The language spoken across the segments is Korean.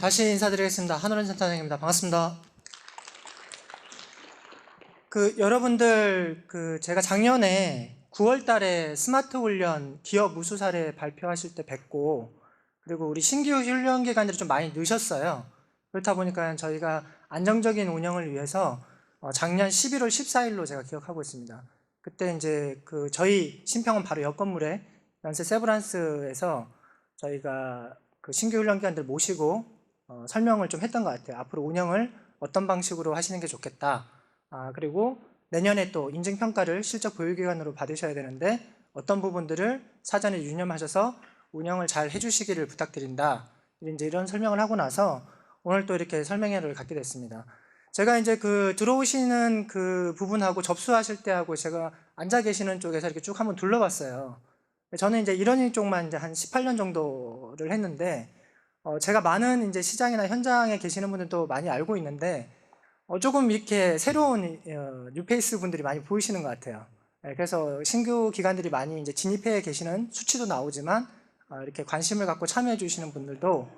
다시 인사드리겠습니다. 한오렌 센터장입니다. 반갑습니다. 여러분들 제가 작년에 9월 달에 스마트 훈련 기업 우수 사례 발표하실 때 뵙고, 그리고 우리 신규 훈련 기간들이 좀 많이 늦었어요. 그렇다 보니까 저희가 안정적인 운영을 위해서 작년 11월 14일로 제가 기억하고 있습니다. 그때 이제 저희 신평은 바로 옆 건물에 연세 세브란스에서 저희가 신규 훈련 기관들 모시고 설명을 좀 했던 것 같아요. 앞으로 운영을 어떤 방식으로 하시는 게 좋겠다. 그리고 내년에 또 인증평가를 실적 보유기관으로 받으셔야 되는데 어떤 부분들을 사전에 유념하셔서 운영을 잘 해주시기를 부탁드린다. 이제 이런 설명을 하고 나서 오늘 또 이렇게 설명회를 갖게 됐습니다. 제가 이제 들어오시는 부분하고 접수하실 때하고 제가 앉아 계시는 쪽에서 이렇게 쭉 한번 둘러봤어요. 저는 이제 이런 쪽만 이제 한 18년 정도를 했는데 제가 많은 이제 시장이나 현장에 계시는 분들도 많이 알고 있는데 조금 이렇게 새로운 뉴페이스 분들이 많이 보이시는 것 같아요. 그래서 신규 기관들이 많이 이제 진입해 계시는 수치도 나오지만 이렇게 관심을 갖고 참여해 주시는 분들도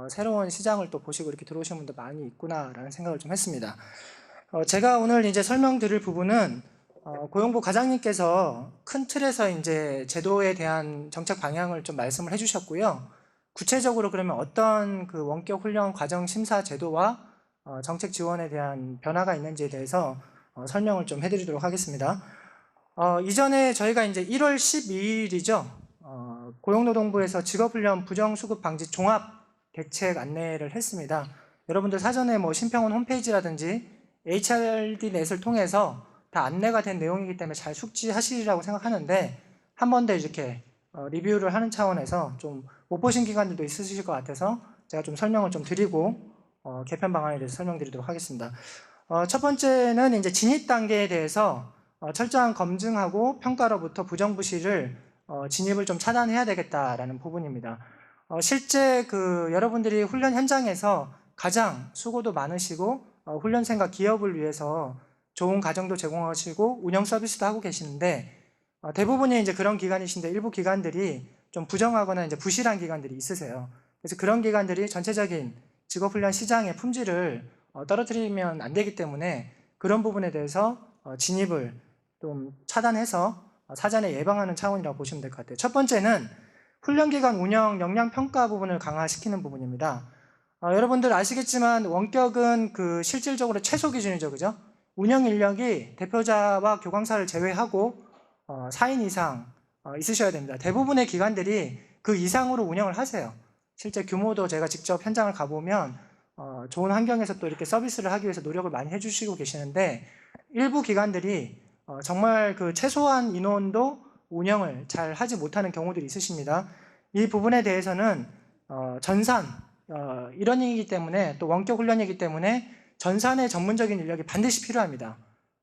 새로운 시장을 또 보시고 이렇게 들어오시는 분도 많이 있구나라는 생각을 좀 했습니다. 제가 오늘 이제 설명드릴 부분은 고용부 과장님께서 큰 틀에서 이제 제도에 대한 정책 방향을 좀 말씀을 해주셨고요. 구체적으로 그러면 어떤 원격 훈련 과정 심사 제도와 정책 지원에 대한 변화가 있는지에 대해서 설명을 좀 해드리도록 하겠습니다. 이전에 저희가 이제 1월 12일이죠. 고용노동부에서 직업훈련 부정수급 방지 종합 대책 안내를 했습니다. 여러분들 사전에 신평원 홈페이지라든지 HRD넷을 통해서 다 안내가 된 내용이기 때문에 잘 숙지하시리라고 생각하는데 한 번 더 이렇게 리뷰를 하는 차원에서 좀 못 보신 기관들도 있으실 것 같아서 제가 좀 설명을 좀 드리고 개편 방안에 대해서 설명드리도록 하겠습니다. 첫 번째는 이제 진입 단계에 대해서 철저한 검증하고 평가로부터 부정부실을 진입을 좀 차단해야 되겠다라는 부분입니다. 실제 여러분들이 훈련 현장에서 가장 수고도 많으시고 훈련생과 기업을 위해서 좋은 가정도 제공하시고 운영 서비스도 하고 계시는데 대부분이 이제 그런 기관이신데 일부 기관들이 좀 부정하거나 이제 부실한 기관들이 있으세요. 그래서 그런 기관들이 전체적인 직업훈련 시장의 품질을 떨어뜨리면 안 되기 때문에 그런 부분에 대해서 진입을 좀 차단해서 사전에 예방하는 차원이라고 보시면 될 것 같아요. 첫 번째는 훈련기관 운영 역량평가 부분을 강화시키는 부분입니다. 여러분들 아시겠지만 원격은 실질적으로 최소 기준이죠. 그죠? 운영 인력이 대표자와 교광사를 제외하고 4인 이상 있으셔야 됩니다. 대부분의 기관들이 그 이상으로 운영을 하세요. 실제 규모도 제가 직접 현장을 가보면 좋은 환경에서 또 이렇게 서비스를 하기 위해서 노력을 많이 해주시고 계시는데 일부 기관들이 정말 최소한 인원도 운영을 잘 하지 못하는 경우들이 있으십니다. 이 부분에 대해서는 전산 일원이기 때문에 또 원격 훈련이기 때문에 전산의 전문적인 인력이 반드시 필요합니다.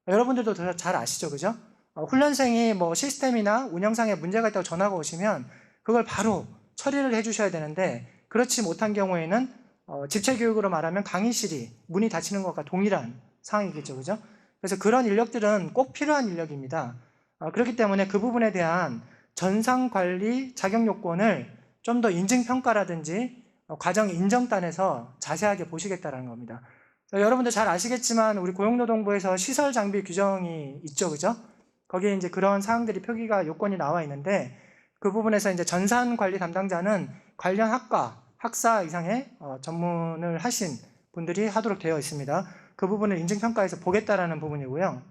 여러분들도 잘 아시죠, 그죠? 훈련생이 시스템이나 운영상에 문제가 있다고 전화가 오시면 그걸 바로 처리를 해주셔야 되는데 그렇지 못한 경우에는 집체교육으로 말하면 강의실이 문이 닫히는 것과 동일한 상황이겠죠, 그죠? 그래서 그런 인력들은 꼭 필요한 인력입니다. 그렇기 때문에 그 부분에 대한 전산관리 자격요건을 좀 더 인증평가라든지 과정 인정단에서 자세하게 보시겠다는 겁니다. 여러분들 잘 아시겠지만 우리 고용노동부에서 시설 장비 규정이 있죠, 그죠? 거기에 이제 그런 사항들이 표기가 요건이 나와 있는데 그 부분에서 이제 전산관리 담당자는 관련 학과, 학사 이상의 전문을 하신 분들이 하도록 되어 있습니다. 그 부분을 인증평가에서 보겠다라는 부분이고요.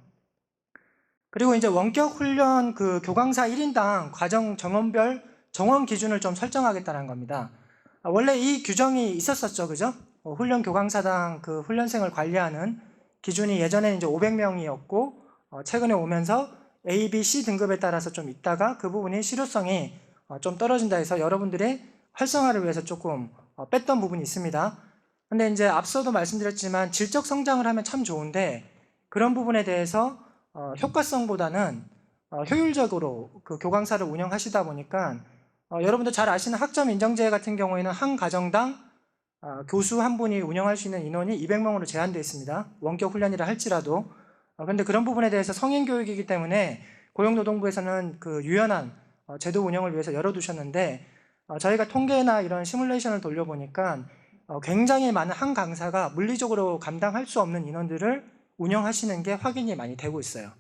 그리고 이제 원격 훈련 교광사 1인당 과정 정원별 정원 기준을 좀 설정하겠다는 겁니다. 원래 이 규정이 있었었죠, 그죠? 훈련 교광사당 훈련생을 관리하는 기준이 예전에는 이제 500명이었고 최근에 오면서 A, B, C 등급에 따라서 좀 있다가 그 부분이 실효성이 좀 떨어진다 해서 여러분들의 활성화를 위해서 조금 뺐던 부분이 있습니다. 근데 이제 앞서도 말씀드렸지만 질적 성장을 하면 참 좋은데 그런 부분에 대해서 효과성보다는 효율적으로 교광사를 운영하시다 보니까 여러분들 잘 아시는 학점 인정제 같은 경우에는 한 가정당 교수 한 분이 운영할 수 있는 인원이 200명으로 제한되어 있습니다. 원격 훈련이라 할지라도. 그런데 그런 부분에 대해서 성인 교육이기 때문에 고용노동부에서는 유연한 제도 운영을 위해서 열어두셨는데 저희가 통계나 이런 시뮬레이션을 돌려보니까 굉장히 많은 한 강사가 물리적으로 감당할 수 없는 인원들을 운영하시는 게 확인이 많이 되고 있어요.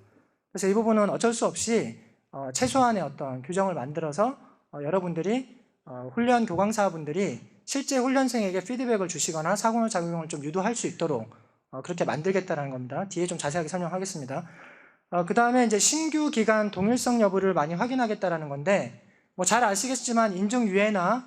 그래서 이 부분은 어쩔 수 없이 최소한의 어떤 규정을 만들어서 여러분들이 훈련 교강사분들이 실제 훈련생에게 피드백을 주시거나 상호작용을 좀 유도할 수 있도록 그렇게 만들겠다는 겁니다. 뒤에 좀 자세하게 설명하겠습니다. 그 다음에 이제 신규 기간 동일성 여부를 많이 확인하겠다는 건데, 뭐 잘 아시겠지만 인증유예나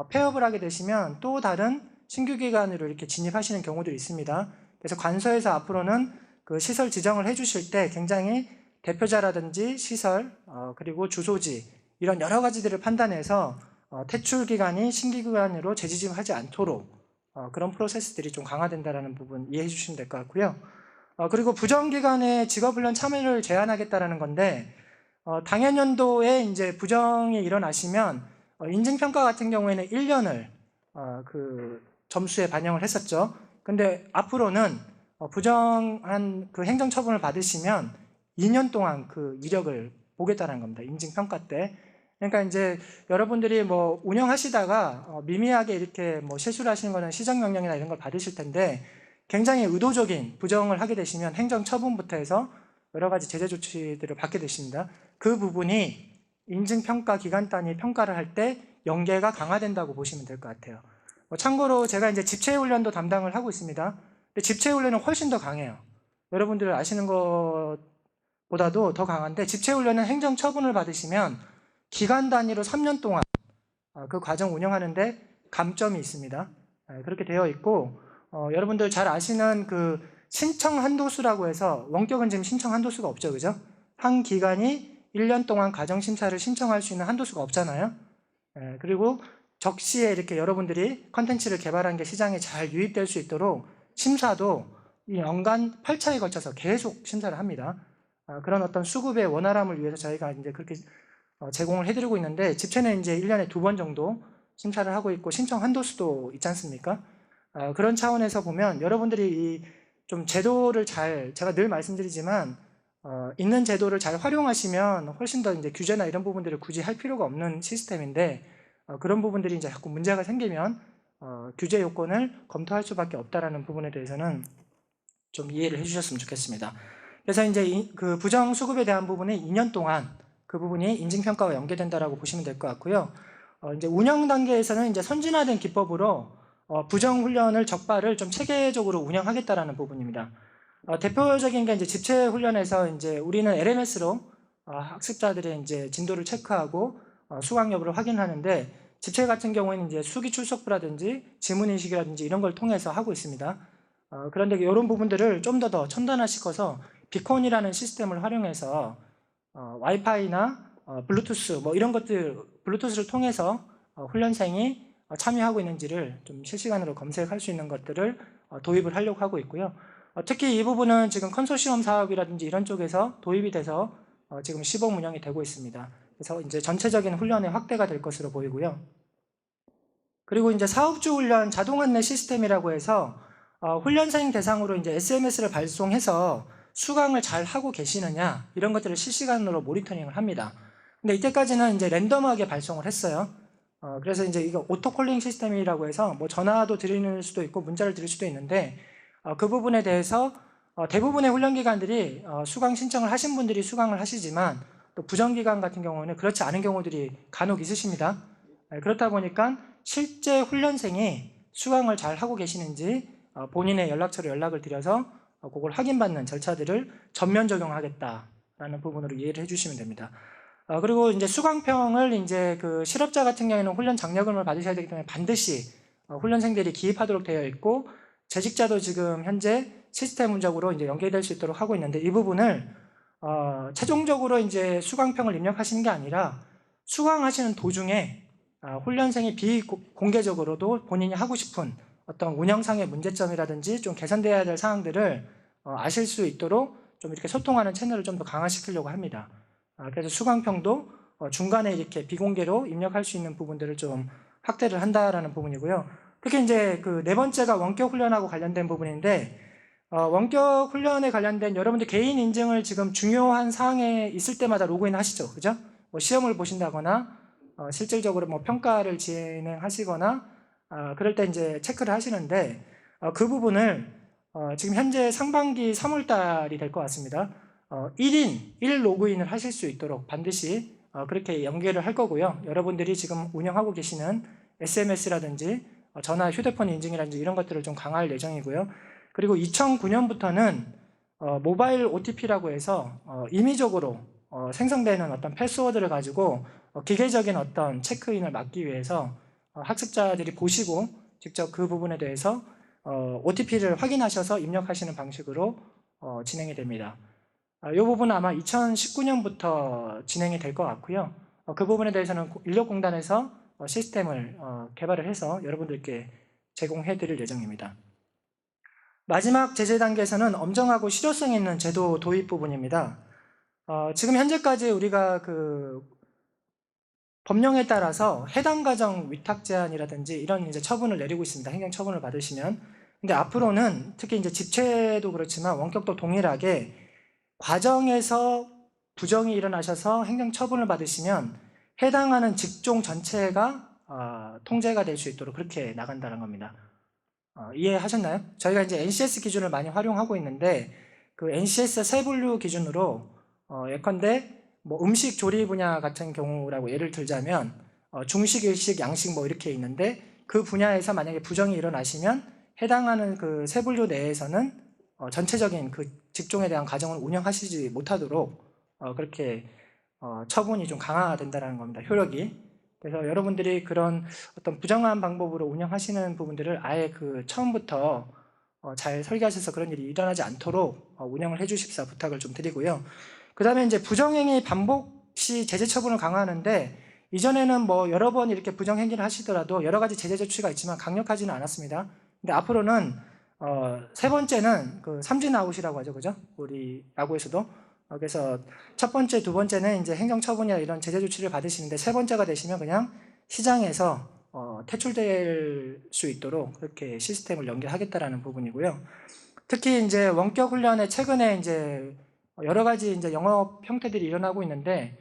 폐업을 하게 되시면 또 다른 신규 기관으로 이렇게 진입하시는 경우들이 있습니다. 그래서 관서에서 앞으로는 그 시설 지정을 해주실 때 굉장히 대표자라든지 시설, 그리고 주소지 이런 여러 가지들을 판단해서 퇴출 기간이 신규 기관으로 재지정하지 않도록 그런 프로세스들이 좀 강화된다는 부분 이해해 주시면 될 것 같고요. 그리고 부정기간에 직업훈련 참여를 제한하겠다는 건데, 당해년도에 이제 부정이 일어나시면 인증평가 같은 경우에는 1년을 그 점수에 반영을 했었죠. 근데 앞으로는 부정한 그 행정처분을 받으시면 2년 동안 그 이력을 보겠다는 겁니다. 인증평가 때. 그러니까 이제 여러분들이 뭐 운영하시다가 미미하게 이렇게 뭐 실수를 하시는 거는 시정명령이나 이런 걸 받으실 텐데, 굉장히 의도적인 부정을 하게 되시면 행정처분부터 해서 여러 가지 제재 조치들을 받게 되십니다. 그 부분이 인증평가 기간 단위 평가를 할 때 연계가 강화된다고 보시면 될 것 같아요. 참고로 제가 이제 집체훈련도 담당을 하고 있습니다. 근데 집체훈련은 훨씬 더 강해요. 여러분들 아시는 것보다도 더 강한데, 집체훈련은 행정처분을 받으시면 기간 단위로 3년 동안 그 과정 운영하는데 감점이 있습니다. 그렇게 되어 있고, 여러분들 잘 아시는 그 신청 한도수라고 해서, 원격은 지금 신청 한도수가 없죠, 그죠? 한 기관이 1년 동안 가정심사를 신청할 수 있는 한도수가 없잖아요. 그리고 적시에 이렇게 여러분들이 컨텐츠를 개발한 게 시장에 잘 유입될 수 있도록 심사도 이 연간 8차에 걸쳐서 계속 심사를 합니다. 그런 어떤 수급의 원활함을 위해서 저희가 이제 그렇게 제공을 해드리고 있는데, 집체는 이제 1년에 2번 정도 심사를 하고 있고, 신청 한도수도 있지 않습니까? 그런 차원에서 보면 여러분들이 이 좀 제도를 잘, 제가 늘 말씀드리지만 있는 제도를 잘 활용하시면 훨씬 더 이제 규제나 이런 부분들을 굳이 할 필요가 없는 시스템인데, 그런 부분들이 이제 자꾸 문제가 생기면 규제 요건을 검토할 수밖에 없다라는 부분에 대해서는 좀 이해를 해주셨으면 좋겠습니다. 그래서 이제 그 부정 수급에 대한 부분은 2년 동안 그 부분이 인증평가와 연계된다라고 보시면 될 것 같고요. 이제 운영 단계에서는 이제 선진화된 기법으로 부정 훈련을 적발을 좀 체계적으로 운영하겠다라는 부분입니다. 대표적인 게 이제 집체 훈련에서 이제 우리는 LMS로 학습자들의 이제 진도를 체크하고 수강 여부를 확인하는데, 집체 같은 경우에는 이제 수기 출석부라든지 지문 인식이라든지 이런 걸 통해서 하고 있습니다. 그런데 이런 부분들을 좀 더 첨단화시켜서 비콘이라는 시스템을 활용해서 와이파이나 블루투스 뭐 이런 것들, 블루투스를 통해서 훈련생이 참여하고 있는지를 좀 실시간으로 검색할 수 있는 것들을 도입을 하려고 하고 있고요. 특히 이 부분은 지금 컨소시엄 사업이라든지 이런 쪽에서 도입이 돼서 지금 시범 운영이 되고 있습니다. 그래서 이제 전체적인 훈련의 확대가 될 것으로 보이고요. 그리고 이제 사업주 훈련 자동 안내 시스템이라고 해서 훈련생 대상으로 이제 SMS를 발송해서 수강을 잘 하고 계시느냐 이런 것들을 실시간으로 모니터링을 합니다. 근데 이때까지는 이제 랜덤하게 발송을 했어요. 그래서 이제 이거 오토콜링 시스템이라고 해서 뭐 전화도 드리는 수도 있고 문자를 드릴 수도 있는데, 그 부분에 대해서 대부분의 훈련기관들이 수강 신청을 하신 분들이 수강을 하시지만, 또 부정기관 같은 경우는 그렇지 않은 경우들이 간혹 있으십니다. 그렇다 보니까 실제 훈련생이 수강을 잘 하고 계시는지 본인의 연락처로 연락을 드려서 그걸 확인받는 절차들을 전면 적용하겠다라는 부분으로 이해를 해주시면 됩니다. 그리고 이제 수강평을 이제 그 실업자 같은 경우에는 훈련 장려금을 받으셔야 되기 때문에 반드시 훈련생들이 기입하도록 되어 있고, 재직자도 지금 현재 시스템적으로 이제 연계될 수 있도록 하고 있는데, 이 부분을 최종적으로 이제 수강평을 입력하시는 게 아니라 수강하시는 도중에 훈련생이 비공개적으로도 본인이 하고 싶은 어떤 운영상의 문제점이라든지 좀 개선돼야 될 사항들을 아실 수 있도록 좀 이렇게 소통하는 채널을 좀 더 강화시키려고 합니다. 그래서 수강평도 중간에 이렇게 비공개로 입력할 수 있는 부분들을 좀 확대를 한다라는 부분이고요. 특히 이제 그 네 번째가 원격 훈련하고 관련된 부분인데, 원격 훈련에 관련된 여러분들 개인 인증을 지금 중요한 사항에 있을 때마다 로그인 하시죠, 그죠? 뭐 시험을 보신다거나 실질적으로 뭐 평가를 진행하시거나 그럴 때 이제 체크를 하시는데 그 부분을 지금 현재 상반기 3월 달이 될 것 같습니다. 1인 1 로그인을 하실 수 있도록 반드시 그렇게 연계를 할 거고요. 여러분들이 지금 운영하고 계시는 SMS라든지 전화, 휴대폰 인증이라든지 이런 것들을 좀 강화할 예정이고요. 그리고 2009년부터는 모바일 OTP라고 해서 임의적으로 생성되는 어떤 패스워드를 가지고 기계적인 어떤 체크인을 막기 위해서 학습자들이 보시고 직접 그 부분에 대해서 OTP를 확인하셔서 입력하시는 방식으로 진행이 됩니다. 이 부분은 아마 2019년부터 진행이 될 것 같고요. 그 부분에 대해서는 인력공단에서 시스템을 개발을 해서 여러분들께 제공해 드릴 예정입니다. 마지막 제재 단계에서는 엄정하고 실효성 있는 제도 도입 부분입니다. 지금 현재까지 우리가 그 법령에 따라서 해당 가정 위탁 제한이라든지 이런 이제 처분을 내리고 있습니다. 행정 처분을 받으시면. 근데 앞으로는 특히 이제 집체도 그렇지만 원격도 동일하게 과정에서 부정이 일어나셔서 행정 처분을 받으시면 해당하는 직종 전체가 통제가 될 수 있도록 그렇게 나간다는 겁니다. 이해하셨나요? 저희가 이제 NCS 기준을 많이 활용하고 있는데 그 NCS 세 분류 기준으로 예컨대 뭐 음식 조리 분야 같은 경우라고 예를 들자면 중식, 일식, 양식 뭐 이렇게 있는데 그 분야에서 만약에 부정이 일어나시면 해당하는 그 세 분류 내에서는 전체적인 그 직종에 대한 가정을 운영하시지 못하도록 그렇게 처분이 좀 강화된다는 겁니다. 효력이. 그래서 여러분들이 그런 어떤 부정한 방법으로 운영하시는 부분들을 아예 그 처음부터 잘 설계하셔서 그런 일이 일어나지 않도록 운영을 해주십사 부탁을 좀 드리고요. 그 다음에 이제 부정행위 반복 시 제재 처분을 강화하는데 이전에는 뭐 여러 번 이렇게 부정행위를 하시더라도 여러 가지 제재 조치가 있지만 강력하지는 않았습니다. 근데 앞으로는 세 번째는 그 삼진 아웃이라고 하죠, 그죠? 우리 야구에서도. 그래서 첫 번째, 두 번째는 이제 행정처분이나 이런 제재 조치를 받으시는데 세 번째가 되시면 그냥 시장에서 퇴출될 수 있도록 그렇게 시스템을 연결하겠다라는 부분이고요. 특히 이제 원격 훈련에 최근에 이제 여러 가지 이제 영업 형태들이 일어나고 있는데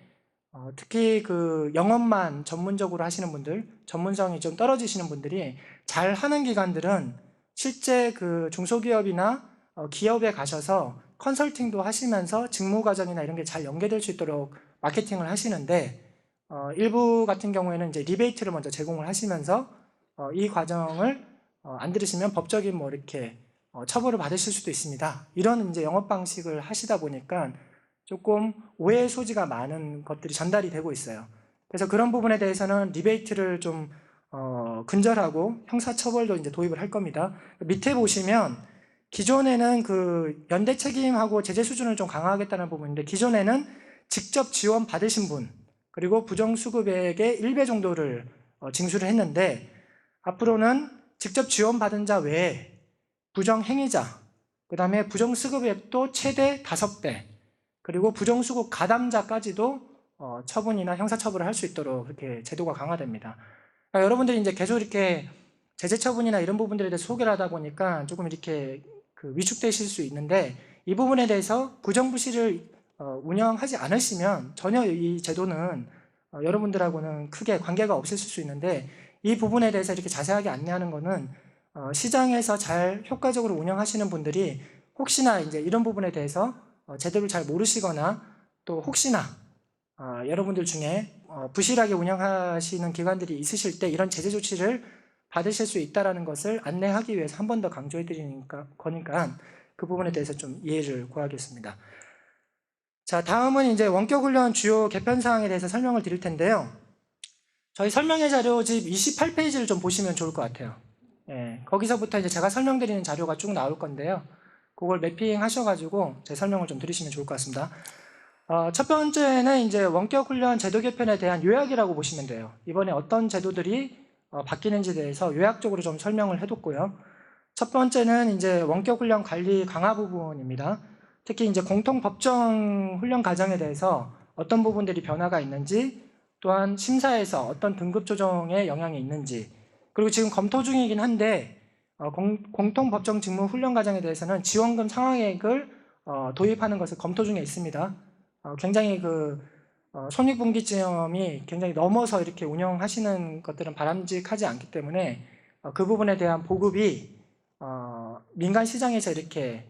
특히 그 영업만 전문적으로 하시는 분들, 전문성이 좀 떨어지시는 분들이 잘 하는 기관들은 실제 그 중소기업이나 기업에 가셔서 컨설팅도 하시면서 직무 과정이나 이런 게 잘 연계될 수 있도록 마케팅을 하시는데 일부 같은 경우에는 이제 리베이트를 먼저 제공을 하시면서 이 과정을 안 들으시면 법적인 뭐 이렇게 처벌을 받으실 수도 있습니다. 이런 이제 영업 방식을 하시다 보니까 조금 오해의 소지가 많은 것들이 전달이 되고 있어요. 그래서 그런 부분에 대해서는 리베이트를 좀 근절하고 형사처벌도 이제 도입을 할 겁니다. 밑에 보시면 기존에는 그 연대 책임하고 제재 수준을 좀 강화하겠다는 부분인데 기존에는 직접 지원 받으신 분 그리고 부정수급액의 1배 정도를 징수를 했는데 앞으로는 직접 지원받은 자 외에 부정행위자, 그 다음에 부정수급액도 최대 5배 그리고 부정수급 가담자까지도 처분이나 형사처벌을 할 수 있도록 그렇게 제도가 강화됩니다. 그러니까 여러분들이 이제 계속 이렇게 제재처분이나 이런 부분들에 대해서 소개를 하다 보니까 조금 이렇게 그 위축되실 수 있는데 이 부분에 대해서 부정부실을 운영하지 않으시면 전혀 이 제도는 여러분들하고는 크게 관계가 없으실 수 있는데 이 부분에 대해서 이렇게 자세하게 안내하는 거는 시장에서 잘 효과적으로 운영하시는 분들이 혹시나 이제 이런 부분에 대해서 제도를 잘 모르시거나 또 혹시나 여러분들 중에 부실하게 운영하시는 기관들이 있으실 때 이런 제재 조치를 받으실 수 있다는 것을 안내하기 위해서 한 번 더 강조해 드리니까 거니까 그 부분에 대해서 좀 이해를 구하겠습니다. 자, 다음은 이제 원격훈련 주요 개편 사항에 대해서 설명을 드릴 텐데요. 저희 설명회 자료집 28페이지를 좀 보시면 좋을 것 같아요. 예, 거기서부터 이제 제가 설명드리는 자료가 쭉 나올 건데요. 그걸 매핑 하셔가지고 제 설명을 좀 들으시면 좋을 것 같습니다. 첫 번째는 이제 원격훈련 제도 개편에 대한 요약이라고 보시면 돼요. 이번에 어떤 제도들이 바뀌는지에 대해서 요약적으로 좀 설명을 해뒀고요. 첫 번째는 이제 원격훈련 관리 강화 부분입니다. 특히 이제 공통법정 훈련 과정에 대해서 어떤 부분들이 변화가 있는지, 또한 심사에서 어떤 등급 조정에 영향이 있는지, 그리고 지금 검토 중이긴 한데 공통법정 직무 훈련 과정에 대해서는 지원금 상환액을 도입하는 것을 검토 중에 있습니다. 굉장히 그 손익분기점이 굉장히 넘어서 이렇게 운영하시는 것들은 바람직하지 않기 때문에 그 부분에 대한 보급이 민간 시장에서 이렇게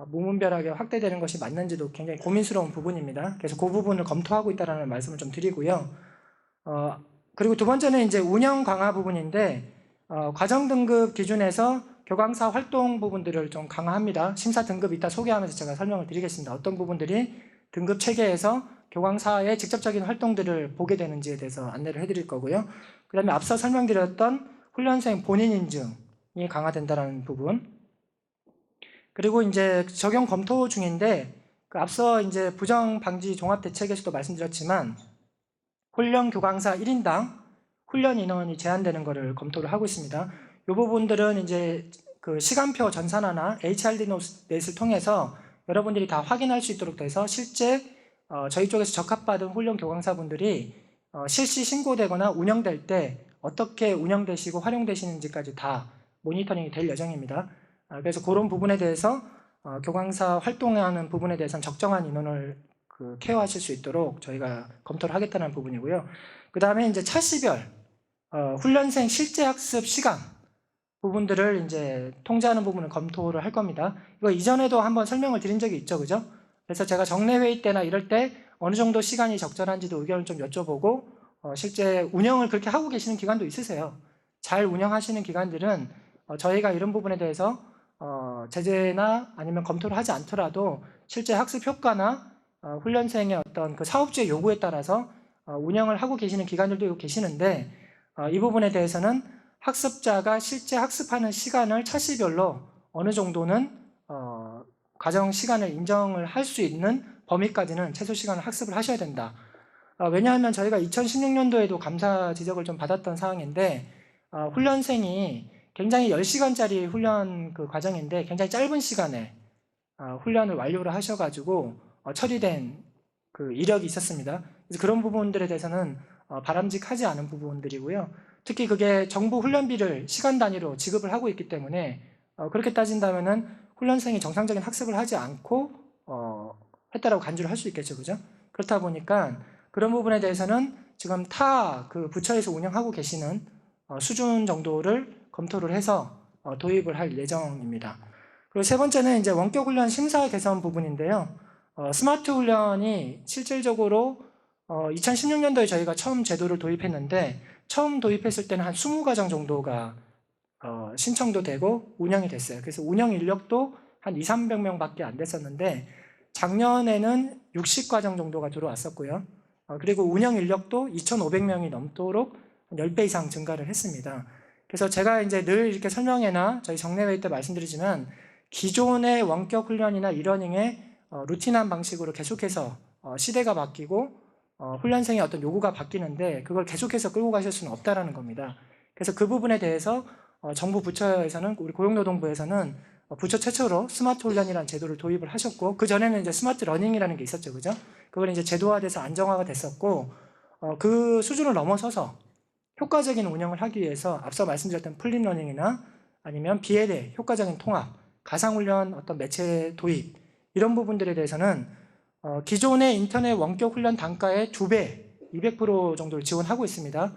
무분별하게 확대되는 것이 맞는지도 굉장히 고민스러운 부분입니다. 그래서 그 부분을 검토하고 있다는 말씀을 좀 드리고요. 그리고 두 번째는 이제 운영 강화 부분인데 과정 등급 기준에서 교광사 활동 부분들을 좀 강화합니다. 심사 등급 이따 소개하면서 제가 설명을 드리겠습니다. 어떤 부분들이 등급 체계에서 교광사의 직접적인 활동들을 보게 되는지에 대해서 안내를 해드릴 거고요. 그 다음에 앞서 설명드렸던 훈련생 본인 인증이 강화된다는 부분. 그리고 이제 적용 검토 중인데 앞서 이제 부정 방지 종합 대책에서도 말씀드렸지만 훈련 교광사 1인당 훈련 인원이 제한되는 것을 검토를 하고 있습니다. 이 부분들은 이제 그 시간표 전산화나 HRD넷을 통해서 여러분들이 다 확인할 수 있도록 돼서 실제 저희 쪽에서 적합받은 훈련 교광사분들이 실시 신고되거나 운영될 때 어떻게 운영되시고 활용되시는지까지 다 모니터링이 될 예정입니다. 그래서 그런 부분에 대해서 교광사 활동하는 부분에 대해서는 적정한 인원을 케어하실 수 있도록 저희가 검토를 하겠다는 부분이고요. 그 다음에 이제 차시별 훈련생 실제 학습 시간 부분들을 이제 통제하는 부분을 검토를 할 겁니다. 이거 이전에도 한번 설명을 드린 적이 있죠, 그죠? 그래서 제가 정례 회의 때나 이럴 때 어느 정도 시간이 적절한지도 의견을 좀 여쭤보고 실제 운영을 그렇게 하고 계시는 기관도 있으세요. 잘 운영하시는 기관들은 저희가 이런 부분에 대해서 제재나 아니면 검토를 하지 않더라도 실제 학습 효과나 훈련생의 어떤 그 사업주의 요구에 따라서 운영을 하고 계시는 기관들도 계시는데 이 부분에 대해서는 학습자가 실제 학습하는 시간을 차시별로 어느 정도는 가정 시간을 인정을 할 수 있는 범위까지는 최소 시간을 학습을 하셔야 된다. 왜냐하면 저희가 2016년도에도 감사 지적을 좀 받았던 사항인데 훈련생이 굉장히 10시간짜리 훈련 그 과정인데 굉장히 짧은 시간에 훈련을 완료를 하셔가지고 처리된 그 이력이 있었습니다. 그래서 그런 부분들에 대해서는 바람직하지 않은 부분들이고요. 특히 그게 정부 훈련비를 시간 단위로 지급을 하고 있기 때문에 그렇게 따진다면은 훈련생이 정상적인 학습을 하지 않고 했다라고 간주를 할 수 있겠죠, 그죠? 그렇다 보니까 그런 부분에 대해서는 지금 타 그 부처에서 운영하고 계시는 수준 정도를 검토를 해서 도입을 할 예정입니다. 그리고 세 번째는 이제 원격 훈련 심사 개선 부분인데요. 스마트 훈련이 실질적으로 2016년도에 저희가 처음 제도를 도입했는데 처음 도입했을 때는 한 20과정 정도가 신청도 되고 운영이 됐어요. 그래서 운영 인력도 한 200~300명밖에 안 됐었는데 작년에는 60과정 정도가 들어왔었고요. 그리고 운영 인력도 2,500명이 넘도록 10배 이상 증가를 했습니다. 그래서 제가 이제 늘 이렇게 설명회나 저희 정례회의 때 말씀드리지만 기존의 원격 훈련이나 이러닝의 루틴한 방식으로 계속해서 시대가 바뀌고 훈련생의 어떤 요구가 바뀌는데 그걸 계속해서 끌고 가실 수는 없다라는 겁니다. 그래서 그 부분에 대해서 정부 부처에서는 우리 고용노동부에서는 부처 최초로 스마트 훈련이라는 제도를 도입을 하셨고 그 전에는 이제 스마트 러닝이라는 게 있었죠, 그죠? 그걸 이제 제도화돼서 안정화가 됐었고 그 수준을 넘어서서 효과적인 운영을 하기 위해서 앞서 말씀드렸던 플립 러닝이나 아니면 BLA 효과적인 통합, 가상훈련 어떤 매체 도입 이런 부분들에 대해서는 기존의 인터넷 원격 훈련 단가의 2배, 200% 정도를 지원하고 있습니다.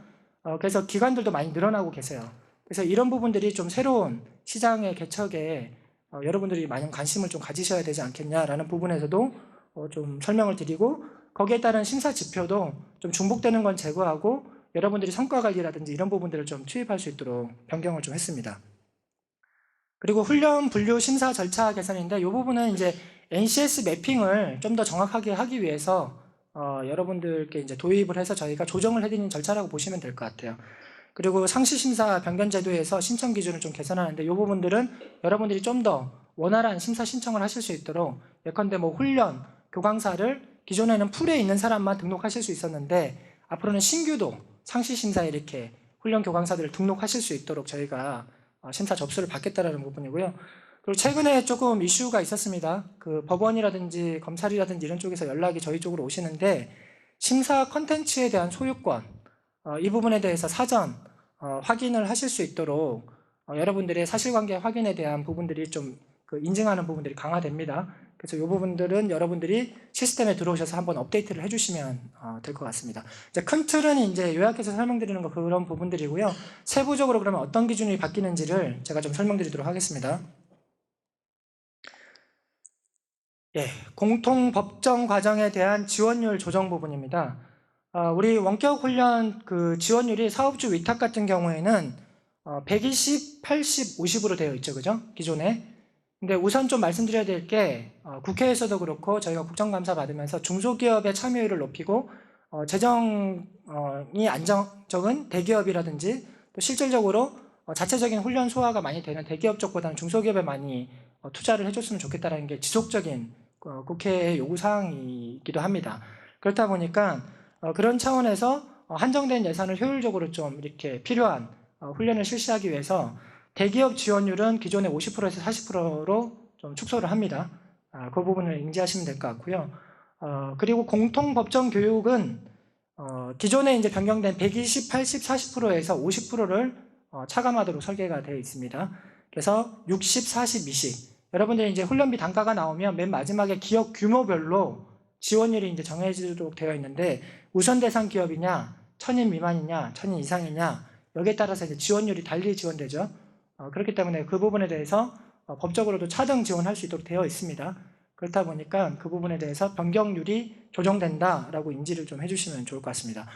그래서 기관들도 많이 늘어나고 계세요. 그래서 이런 부분들이 좀 새로운 시장의 개척에 여러분들이 많은 관심을 좀 가지셔야 되지 않겠냐라는 부분에서도 좀 설명을 드리고 거기에 따른 심사 지표도 좀 중복되는 건 제거하고 여러분들이 성과 관리라든지 이런 부분들을 좀 투입할 수 있도록 변경을 좀 했습니다. 그리고 훈련 분류 심사 절차 개선인데 이 부분은 이제 NCS 매핑을 좀 더 정확하게 하기 위해서 여러분들께 이제 도입을 해서 저희가 조정을 해드리는 절차라고 보시면 될 것 같아요. 그리고 상시심사 변경 제도에서 신청 기준을 좀 개선하는데 이 부분들은 여러분들이 좀 더 원활한 심사 신청을 하실 수 있도록 예컨대 뭐 훈련, 교광사를 기존에는 풀에 있는 사람만 등록하실 수 있었는데 앞으로는 신규도 상시심사에 이렇게 훈련 교광사들을 등록하실 수 있도록 저희가 심사 접수를 받겠다라는 부분이고요. 그리고 최근에 조금 이슈가 있었습니다. 그 법원이라든지 검찰이라든지 이런 쪽에서 연락이 저희 쪽으로 오시는데 심사 컨텐츠에 대한 소유권 이 부분에 대해서 사전 확인을 하실 수 있도록 여러분들의 사실관계 확인에 대한 부분들이 좀 인증하는 부분들이 강화됩니다. 그래서 이 부분들은 여러분들이 시스템에 들어오셔서 한번 업데이트를 해주시면 될 것 같습니다. 이제 큰 틀은 이제 요약해서 설명드리는 거 그런 부분들이고요. 세부적으로 그러면 어떤 기준이 바뀌는지를 제가 좀 설명드리도록 하겠습니다. 예, 공통 법정 과정에 대한 지원율 조정 부분입니다. 우리 원격 훈련 그 지원율이 사업주 위탁 같은 경우에는 120, 80, 50으로 되어 있죠, 그죠? 기존에. 근데 우선 좀 말씀드려야 될 게 국회에서도 그렇고 저희가 국정감사 받으면서 중소기업의 참여율을 높이고 재정이 안정적인 대기업이라든지 또 실질적으로 자체적인 훈련 소화가 많이 되는 대기업 쪽보다는 중소기업에 많이 투자를 해줬으면 좋겠다는 게 지속적인 국회의 요구사항이기도 합니다. 그렇다 보니까 그런 차원에서 한정된 예산을 효율적으로 좀 이렇게 필요한 훈련을 실시하기 위해서 대기업 지원율은 기존의 50%에서 40%로 좀 축소를 합니다. 그 부분을 인지하시면 될 것 같고요. 그리고 공통 법정 교육은 기존에 이제 변경된 120, 80, 40%에서 50%를 차감하도록 설계가 되어 있습니다. 그래서 60, 40, 20. 여러분들이 이제 훈련비 단가가 나오면 맨 마지막에 기업 규모별로 지원율이 이제 정해지도록 되어 있는데 우선 대상 기업이냐, 1000인 미만이냐, 1000인 이상이냐 여기에 따라서 이제 지원율이 달리 지원되죠. 그렇기 때문에 그 부분에 대해서 법적으로도 차등 지원할 수 있도록 되어 있습니다. 그렇다 보니까 그 부분에 대해서 변경률이 조정된다라고 인지를 좀 해주시면 좋을 것 같습니다.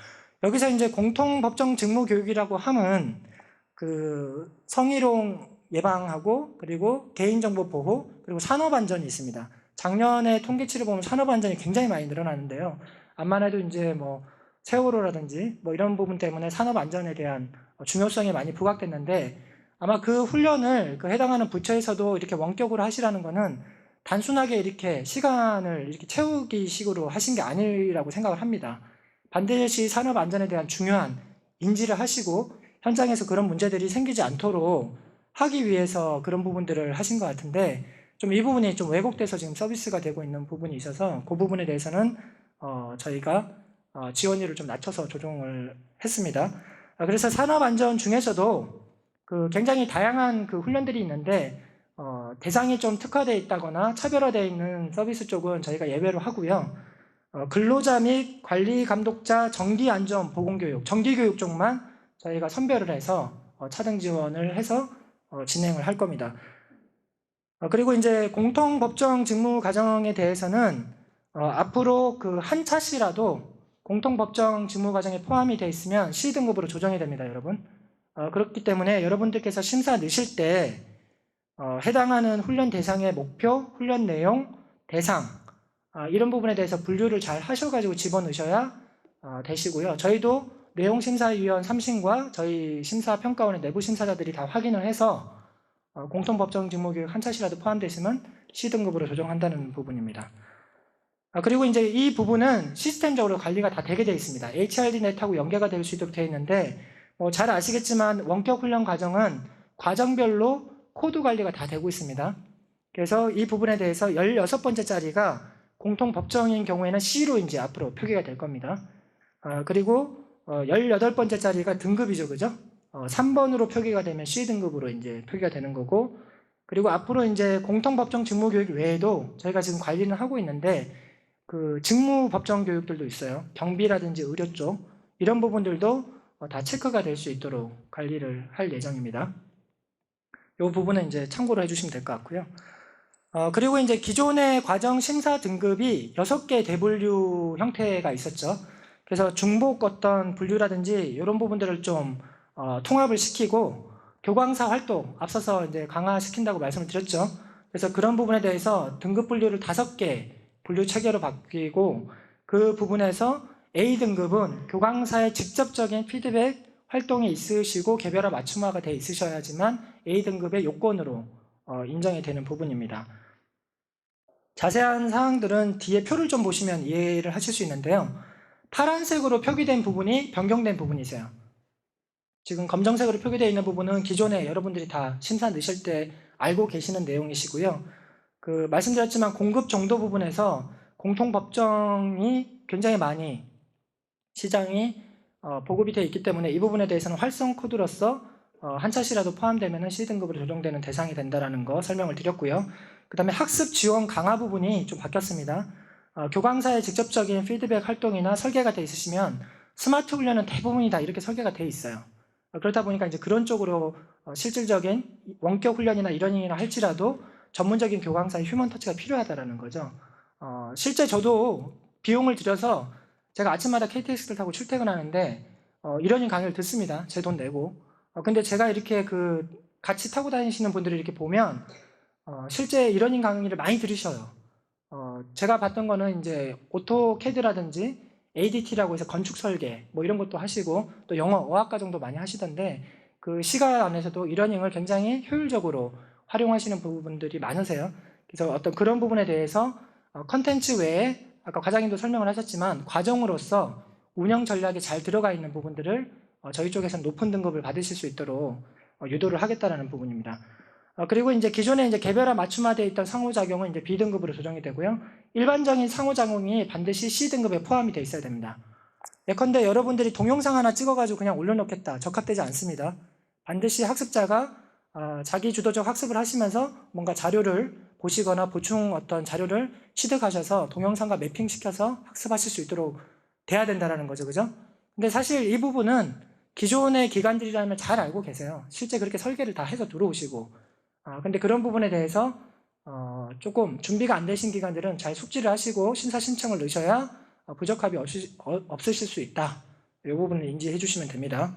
여기서 이제 공통법정 직무교육이라고 함은 그 성희롱 예방하고 그리고 개인정보 보호 그리고 산업안전이 있습니다. 작년에 통계치를 보면 산업안전이 굉장히 많이 늘어나는데요. 암만 해도 이제 뭐 세월호라든지 뭐 이런 부분 때문에 산업안전에 대한 중요성이 많이 부각됐는데 아마 그 훈련을 그 해당하는 부처에서도 이렇게 원격으로 하시라는 거는 단순하게 이렇게 시간을 이렇게 채우기 식으로 하신 게 아니라고 생각을 합니다. 반드시 산업안전에 대한 중요한 인지를 하시고 현장에서 그런 문제들이 생기지 않도록 하기 위해서 그런 부분들을 하신 것 같은데 좀 이 부분이 좀 왜곡돼서 지금 서비스가 되고 있는 부분이 있어서 그 부분에 대해서는 저희가 지원율을 좀 낮춰서 조정을 했습니다. 그래서 산업안전 중에서도 그 굉장히 다양한 그 훈련들이 있는데 대상이 좀 특화되어 있다거나 차별화되어 있는 서비스 쪽은 저희가 예외로 하고요. 근로자 및 관리 감독자 정기안전 보건교육, 정기교육 쪽만 저희가 선별을 해서 차등 지원을 해서 진행을 할 겁니다. 그리고 이제 공통법정 직무 과정에 대해서는 앞으로 그 한 차시라도 공통법정 직무 과정에 포함이 되어 있으면 C등급으로 조정이 됩니다, 여러분. 그렇기 때문에 여러분들께서 심사 넣으실 때 해당하는 훈련 대상의 목표, 훈련 내용, 대상 이런 부분에 대해서 분류를 잘 하셔가지고 집어넣으셔야 되시고요. 저희도 내용심사위원 3심과 저희 심사평가원의 내부 심사자들이 다 확인을 해서 공통법정 직무교육 한 차시라도 포함되어 있으면 C등급으로 조정한다는 부분입니다. 그리고 이제 이 부분은 시스템적으로 관리가 다 되게 되어 있습니다. HRD넷하고 연계가 될 수 있도록 되어 있는데 잘 아시겠지만 원격 훈련 과정은 과정별로 코드 관리가 다 되고 있습니다. 그래서 이 부분에 대해서 16번째 자리가 공통법정인 경우에는 C로 이제 앞으로 표기가 될 겁니다. 그리고 18번째 자리가 등급이죠, 그죠? 3번으로 표기가 되면 C등급으로 이제 표기가 되는 거고, 그리고 앞으로 이제 공통법정 직무교육 외에도 저희가 지금 관리는 하고 있는데, 그 직무법정 교육들도 있어요. 경비라든지 의료 쪽, 이런 부분들도 다 체크가 될 수 있도록 관리를 할 예정입니다. 이 부분은 이제 참고로 해주시면 될 것 같고요. 그리고 이제 기존의 과정 심사 등급이 6개 대분류 형태가 있었죠. 그래서 중복 어떤 분류라든지 이런 부분들을 좀 통합을 시키고 교광사 활동 앞서서 이제 강화시킨다고 말씀을 드렸죠. 그래서 그런 부분에 대해서 등급 분류를 5개 분류 체계로 바뀌고 그 부분에서 A등급은 교광사의 직접적인 피드백 활동이 있으시고 개별화 맞춤화가 돼 있으셔야지만 A등급의 요건으로 인정이 되는 부분입니다. 자세한 사항들은 뒤에 표를 좀 보시면 이해를 하실 수 있는데요. 파란색으로 표기된 부분이 변경된 부분이세요. 지금 검정색으로 표기되어 있는 부분은 기존에 여러분들이 다 심사 넣으실 때 알고 계시는 내용이시고요. 그 말씀드렸지만 공급 정도 부분에서 공통법정이 굉장히 많이 시장이 보급이 되어 있기 때문에 이 부분에 대해서는 활성 코드로서 한 차시라도 포함되면 C등급으로 조정되는 대상이 된다는 거 설명을 드렸고요. 그다음에 학습 지원 강화 부분이 좀 바뀌었습니다. 교강사의 직접적인 피드백 활동이나 설계가 돼 있으시면 스마트 훈련은 대부분이 다 이렇게 설계가 돼 있어요. 그러다 보니까 이제 그런 쪽으로 실질적인 원격 훈련이나 이러닝이나 할지라도 전문적인 교강사의 휴먼 터치가 필요하다라는 거죠. 실제 저도 비용을 들여서 제가 아침마다 KTX를 타고 출퇴근하는데 이러닝 강의를 듣습니다. 제 돈 내고. 근데 제가 이렇게 같이 타고 다니시는 분들을 이렇게 보면 실제 이러닝 강의를 많이 들으셔요. 제가 봤던 거는 이제 오토캐드라든지 ADT라고 해서 건축 설계 뭐 이런 것도 하시고 또 영어, 어학과 정도 많이 하시던데 그 시간 안에서도 이러닝을 굉장히 효율적으로 활용하시는 부분들이 많으세요. 그래서 어떤 그런 부분에 대해서 컨텐츠 외에 아까 과장님도 설명을 하셨지만 과정으로서 운영 전략에 잘 들어가 있는 부분들을 저희 쪽에서는 높은 등급을 받으실 수 있도록 유도를 하겠다라는 부분입니다. 그리고 이제 기존에 이제 개별화 맞춤화되어 있던 상호작용은 이제 B등급으로 조정이 되고요. 일반적인 상호작용이 반드시 C등급에 포함이 되어 있어야 됩니다. 예컨대 여러분들이 동영상 하나 찍어가지고 그냥 올려놓겠다. 적합되지 않습니다. 반드시 학습자가 자기 주도적 학습을 하시면서 뭔가 자료를 보시거나 보충 어떤 자료를 취득하셔서 동영상과 매핑시켜서 학습하실 수 있도록 돼야 된다는 거죠. 그죠? 근데 사실 이 부분은 기존의 기관들이라면 잘 알고 계세요. 실제 그렇게 설계를 다 해서 들어오시고 근데 그런 부분에 대해서 조금 준비가 안 되신 기관들은 잘 숙지를 하시고 심사 신청을 넣으셔야 부적합이 없으실 수 있다. 이 부분을 인지해 주시면 됩니다.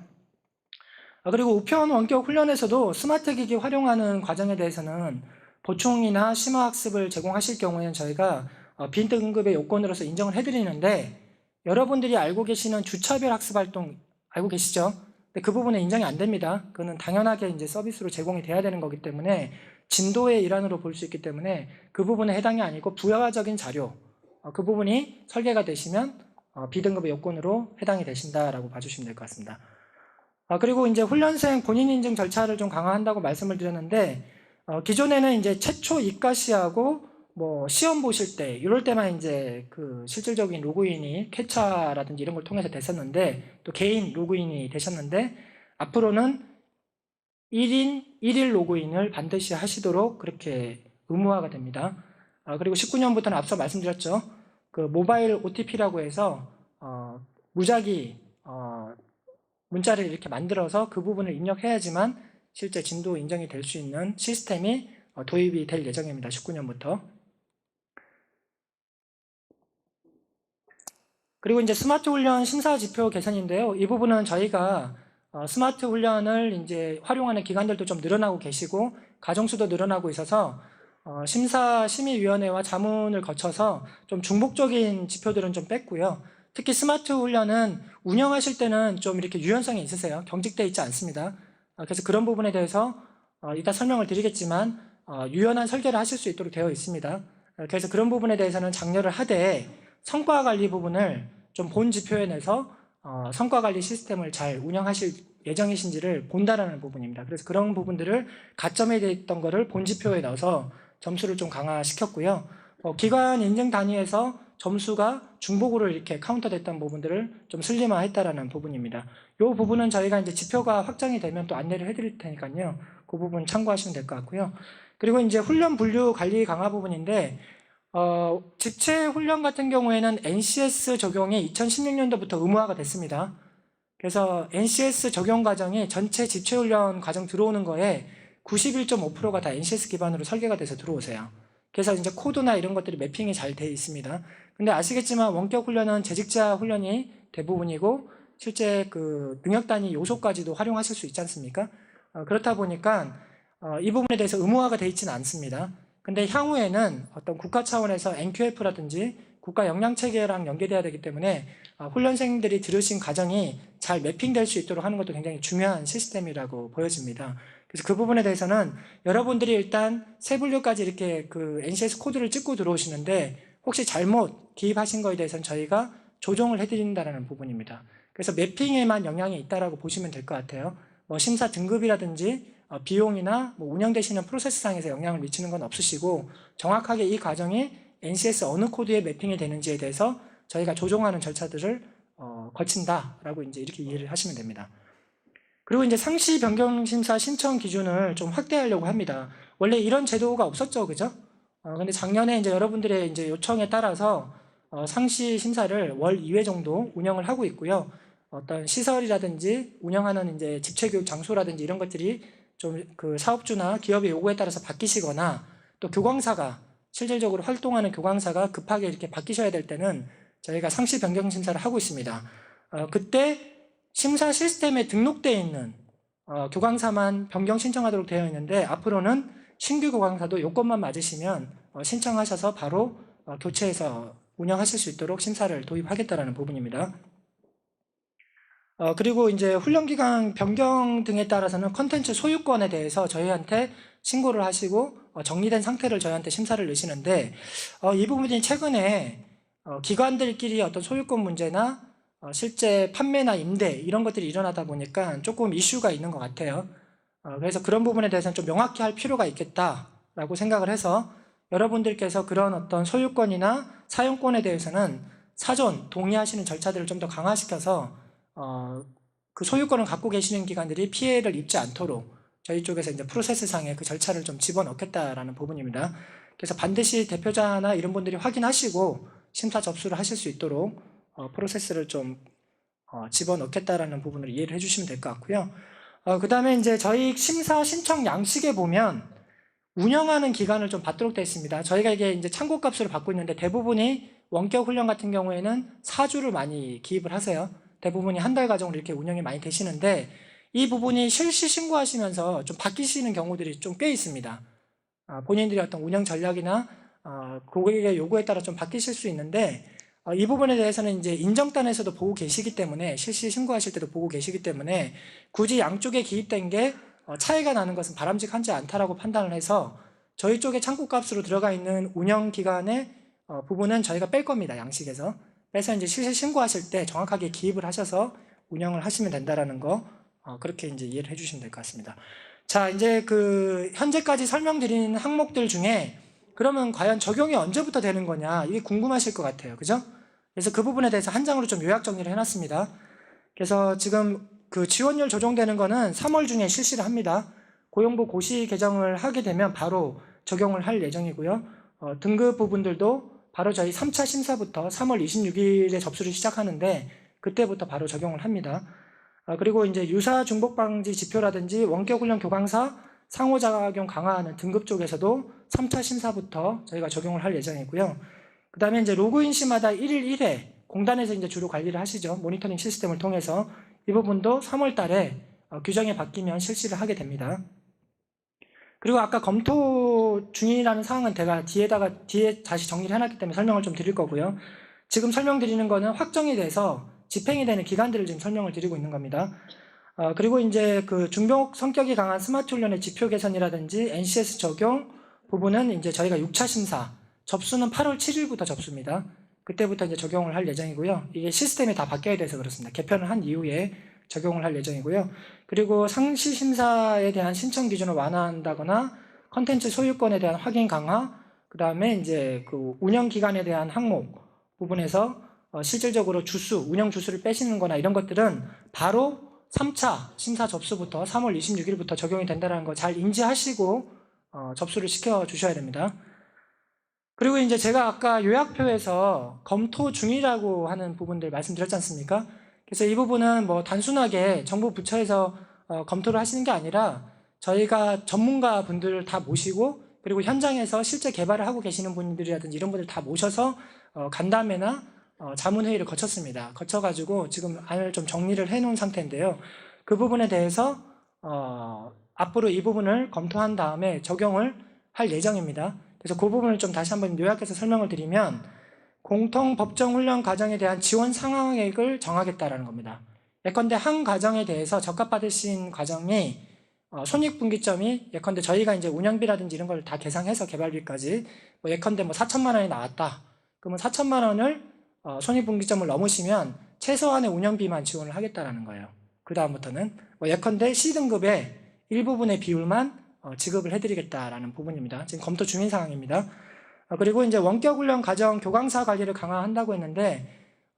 그리고 우편 원격 훈련에서도 스마트 기기 활용하는 과정에 대해서는 보충이나 심화학습을 제공하실 경우에는 저희가 B등급의 요건으로서 인정을 해드리는데 여러분들이 알고 계시는 주차별 학습 활동 알고 계시죠? 근데 그 부분은 인정이 안 됩니다. 그거는 당연하게 이제 서비스로 제공이 돼야 되는 거기 때문에 진도의 일환으로 볼 수 있기 때문에 그 부분에 해당이 아니고 부가적인 자료 그 부분이 설계가 되시면 B등급의 요건으로 해당이 되신다라고 봐주시면 될 것 같습니다. 그리고 이제 훈련생 본인 인증 절차를 좀 강화한다고 말씀을 드렸는데 기존에는 이제 최초 입가시하고 뭐 시험 보실 때 이럴 때만 이제 그 실질적인 로그인이 캡처라든지 이런 걸 통해서 됐었는데 또 개인 로그인이 되셨는데 앞으로는 1인 1일 로그인을 반드시 하시도록 그렇게 의무화가 됩니다. 그리고 19년부터는 앞서 말씀드렸죠. 그 모바일 OTP라고 해서 무작위 문자를 이렇게 만들어서 그 부분을 입력해야지만 실제 진도 인정이 될 수 있는 시스템이 도입이 될 예정입니다. 19년부터. 그리고 이제 스마트 훈련 심사 지표 개선인데요. 이 부분은 저희가 스마트 훈련을 이제 활용하는 기관들도 좀 늘어나고 계시고 가정수도 늘어나고 있어서 심사심의위원회와 자문을 거쳐서 좀 중복적인 지표들은 좀 뺐고요. 특히 스마트 훈련은 운영하실 때는 좀 이렇게 유연성이 있으세요. 경직되어 있지 않습니다. 그래서 그런 부분에 대해서 이따 설명을 드리겠지만 유연한 설계를 하실 수 있도록 되어 있습니다. 그래서 그런 부분에 대해서는 장려를 하되 성과 관리 부분을 좀 본 지표에 내서 성과 관리 시스템을 잘 운영하실 예정이신지를 본다라는 부분입니다. 그래서 그런 부분들을 가점에 있던 거를 본 지표에 넣어서 점수를 좀 강화시켰고요. 기관 인증 단위에서 점수가 중복으로 이렇게 카운터됐던 부분들을 좀 슬림화했다라는 부분입니다. 이 부분은 저희가 이제 지표가 확정이 되면 또 안내를 해드릴 테니까요. 그 부분 참고하시면 될 것 같고요. 그리고 이제 훈련 분류 관리 강화 부분인데 집체 훈련 같은 경우에는 NCS 적용이 2016년도부터 의무화가 됐습니다. 그래서 NCS 적용 과정이 전체 집체 훈련 과정 들어오는 거에 91.5%가 다 NCS 기반으로 설계가 돼서 들어오세요. 그래서 이제 코드나 이런 것들이 매핑이 잘 돼 있습니다. 근데 아시겠지만 원격 훈련은 재직자 훈련이 대부분이고 실제 그 능력 단위 요소까지도 활용하실 수 있지 않습니까? 그렇다 보니까 이 부분에 대해서 의무화가 돼 있지는 않습니다. 근데 향후에는 어떤 국가 차원에서 NQF라든지 국가 역량체계랑 연계돼야 되기 때문에 훈련생들이 들으신 과정이 잘 매핑될 수 있도록 하는 것도 굉장히 중요한 시스템이라고 보여집니다. 그래서 그 부분에 대해서는 여러분들이 일단 세 분류까지 이렇게 그 NCS 코드를 찍고 들어오시는데 혹시 잘못 기입하신 거에 대해서는 저희가 조정을 해드린다는 부분입니다. 그래서 매핑에만 영향이 있다라고 보시면 될 것 같아요. 뭐 심사 등급이라든지 비용이나 뭐 운영되시는 프로세스상에서 영향을 미치는 건 없으시고 정확하게 이 과정이 NCS 어느 코드에 매핑이 되는지에 대해서 저희가 조정하는 절차들을 거친다라고 이제 이렇게 이해를 하시면 됩니다. 그리고 이제 상시 변경 심사 신청 기준을 좀 확대하려고 합니다. 원래 이런 제도가 없었죠, 그죠? 근데 작년에 이제 여러분들의 이제 요청에 따라서 상시 심사를 월 2회 정도 운영을 하고 있고요. 어떤 시설이라든지 운영하는 이제 집체교육 장소라든지 이런 것들이 좀 그 사업주나 기업의 요구에 따라서 바뀌시거나 또 교광사가 실질적으로 활동하는 교광사가 급하게 이렇게 바뀌셔야 될 때는 저희가 상시 변경 심사를 하고 있습니다. 그때 심사 시스템에 등록되어 있는 교광사만 변경 신청하도록 되어 있는데 앞으로는 신규 교광사도 요건만 맞으시면 신청하셔서 바로 교체해서 운영하실 수 있도록 심사를 도입하겠다는 부분입니다. 그리고 이제 훈련기간 변경 등에 따라서는 컨텐츠 소유권에 대해서 저희한테 신고를 하시고 정리된 상태를 저희한테 심사를 내시는데 이 부분이 최근에 기관들끼리 어떤 소유권 문제나 실제 판매나 임대 이런 것들이 일어나다 보니까 조금 이슈가 있는 것 같아요. 그래서 그런 부분에 대해서는 좀 명확히 할 필요가 있겠다라고 생각을 해서 여러분들께서 그런 어떤 소유권이나 사용권에 대해서는 사전 동의하시는 절차들을 좀 더 강화시켜서 그 소유권을 갖고 계시는 기관들이 피해를 입지 않도록 저희 쪽에서 이제 프로세스상의 그 절차를 좀 집어넣겠다라는 부분입니다. 그래서 반드시 대표자나 이런 분들이 확인하시고 심사 접수를 하실 수 있도록 프로세스를 좀 집어넣겠다라는 부분을 이해를 해주시면 될 것 같고요. 그 다음에 이제 저희 심사 신청 양식에 보면 운영하는 기간을 좀 받도록 되어 있습니다. 저희가 이게 이제 참고값으로 받고 있는데 대부분이 원격 훈련 같은 경우에는 4주를 많이 기입을 하세요. 대부분이 한 달 과정으로 이렇게 운영이 많이 되시는데 이 부분이 실시 신고하시면서 좀 바뀌시는 경우들이 좀 꽤 있습니다. 본인들의 어떤 운영 전략이나 고객의 요구에 따라 좀 바뀌실 수 있는데 이 부분에 대해서는 이제 인정단에서도 보고 계시기 때문에 실시 신고하실 때도 보고 계시기 때문에 굳이 양쪽에 기입된 게 차이가 나는 것은 바람직하지 않다라고 판단을 해서 저희 쪽에 창구값으로 들어가 있는 운영기간의 부분은 저희가 뺄 겁니다. 양식에서. 빼서 이제 실시 신고하실 때 정확하게 기입을 하셔서 운영을 하시면 된다라는 거 그렇게 이제 이해를 해주시면 될 것 같습니다. 자, 이제 그 현재까지 설명드린 항목들 중에 그러면 과연 적용이 언제부터 되는 거냐 이게 궁금하실 것 같아요. 그죠? 그래서 그 부분에 대해서 한 장으로 좀 요약 정리를 해놨습니다. 그래서 지금 그 지원율 조정되는 거는 3월 중에 실시를 합니다. 고용부 고시 개정을 하게 되면 바로 적용을 할 예정이고요. 등급 부분들도 바로 저희 3차 심사부터 3월 26일에 접수를 시작하는데 그때부터 바로 적용을 합니다. 그리고 이제 유사 중복 방지 지표라든지 원격 훈련 교강사 상호작용 강화하는 등급 쪽에서도 3차 심사부터 저희가 적용을 할 예정이고요. 그 다음에 이제 로그인 시마다 1일 1회 공단에서 이제 주로 관리를 하시죠. 모니터링 시스템을 통해서 이 부분도 3월 달에 규정이 바뀌면 실시를 하게 됩니다. 그리고 아까 검토 중이라는 사항은 제가 뒤에 다시 정리를 해놨기 때문에 설명을 좀 드릴 거고요. 지금 설명드리는 거는 확정이 돼서 집행이 되는 기간들을 지금 설명을 드리고 있는 겁니다. 그리고 이제 그 중복 성격이 강한 스마트 훈련의 지표 개선이라든지 NCS 적용 부분은 이제 저희가 6차 심사, 접수는 8월 7일부터 접수입니다. 그때부터 이제 적용을 할 예정이고요. 이게 시스템이 다 바뀌어야 돼서 그렇습니다. 개편을 한 이후에 적용을 할 예정이고요. 그리고 상시 심사에 대한 신청 기준을 완화한다거나 컨텐츠 소유권에 대한 확인 강화, 그 다음에 이제 그 운영 기간에 대한 항목 부분에서 실질적으로 운영 주수를 빼시는 거나 이런 것들은 바로 3차 심사 접수부터 3월 26일부터 적용이 된다는 거 잘 인지하시고 접수를 시켜 주셔야 됩니다. 그리고 이제 제가 아까 요약표에서 검토 중이라고 하는 부분들 말씀드렸지 않습니까? 그래서 이 부분은 뭐 단순하게 정부 부처에서 검토를 하시는 게 아니라 저희가 전문가 분들을 다 모시고 그리고 현장에서 실제 개발을 하고 계시는 분들이라든지 이런 분들 다 모셔서 간담회나 자문회의를 거쳤습니다. 거쳐가지고 지금 안을 좀 정리를 해놓은 상태인데요. 그 부분에 대해서 앞으로 이 부분을 검토한 다음에 적용을 할 예정입니다. 그래서 그 부분을 좀 다시 한번 요약해서 설명을 드리면 공통법정훈련 과정에 대한 지원 상황액을 정하겠다라는 겁니다. 예컨대 한 과정에 대해서 적합받으신 과정이 손익분기점이 예컨대 저희가 이제 운영비라든지 이런 걸 다 계상해서 개발비까지 예컨대 4천만 원이 나왔다. 그러면 4천만 원을 손익분기점을 넘으시면 최소한의 운영비만 지원을 하겠다라는 거예요. 그 다음부터는 예컨대 C등급의 일부분의 비율만 지급을 해드리겠다라는 부분입니다. 지금 검토 중인 상황입니다. 그리고 이제 원격훈련 과정 교강사 관리를 강화한다고 했는데